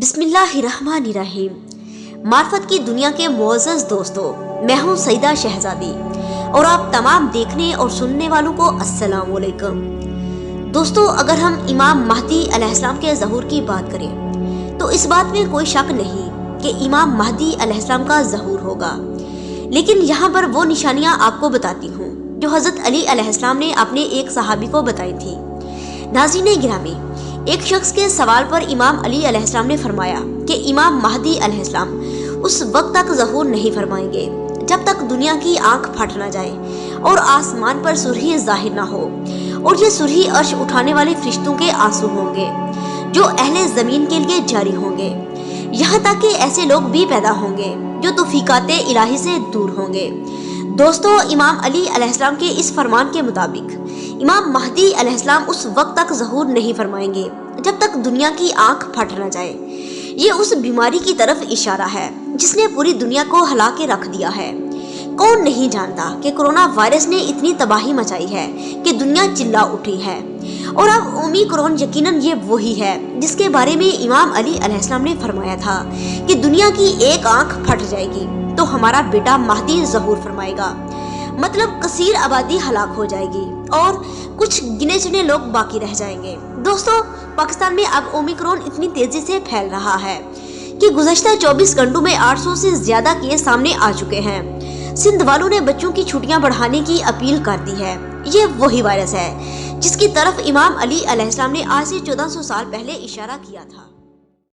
बिस्मिल्लाहिर्रहमानिर्रहीम। मार्फत की दुनिया के मुअज़्ज़ज़ दोस्तों, मैं हूँ सईदा शहजादी और आप तमाम देखने और सुनने वालों को अस्सलाम वालेकुम। दोस्तों, अगर हम इमाम महदी अलैहिस्सलाम के ज़हूर की बात करें तो इस बात में कोई शक नहीं कि इमाम महदी अलैहिस्सलाम का ज़हूर होगा, लेकिन यहाँ पर वो निशानियाँ आपको बताती हूँ जो हज़रत अली अलैहिस्सलाम ने अपने एक सहाबी को बताई थी। नाज़रीन गिरामी, एक शख्स के सवाल पर इमाम अली अलैहिस्सलाम ने फरमाया कि इमाम महदी अलैहिस्सलाम उस वक्त तक ज़हूर नहीं फरमाएंगे जब तक दुनिया की आंख फट ना जाए और आसमान पर सुरही जाहिर ना हो, और ये सुरही अर्श उठाने वाले फरिश्तों के आंसू होंगे जो अहले ज़मीन के लिए जारी होंगे। यहाँ तक कि ऐसे लोग भी पैदा होंगे जो तौफीकाते इलाही से दूर होंगे। दोस्तों, इमाम अली अलैहिस्सलाम के इस फरमान के मुताबिक इमाम महदी अलैहिस्सलाम उस वक्त तक ज़हूर नहीं फरमाएंगे जब तक दुनिया की आंख फट न जाए। ये उस बीमारी की तरफ इशारा है जिसने पूरी दुनिया को हिला के रख दिया है। कौन नहीं जानता कि कोरोना वायरस ने इतनी तबाही मचाई है कि दुनिया चिल्ला उठी है, और अब ओमिक्रॉन यकीनन ये वही है जिसके बारे में इमाम अली अलैहिस्सलाम ने फरमाया था कि दुनिया की एक आंख फट जाएगी तो हमारा बेटा महदी ज़हूर फरमाएगा। मतलब कसीर आबादी हलाक हो जाएगी और कुछ गिने चुने लोग बाकी रह जाएंगे। दोस्तों, पाकिस्तान में अब ओमिक्रॉन इतनी तेजी से फैल रहा है कि गुज़श्ता 24 घंटों में 800 से ज्यादा केस सामने आ चुके हैं। सिंध वालों ने बच्चों की छुट्टियां बढ़ाने की अपील कर दी है। ये वही वायरस है जिसकी तरफ इमाम अली अलैहिस्सलाम ने आज से 1400 साल पहले इशारा किया था।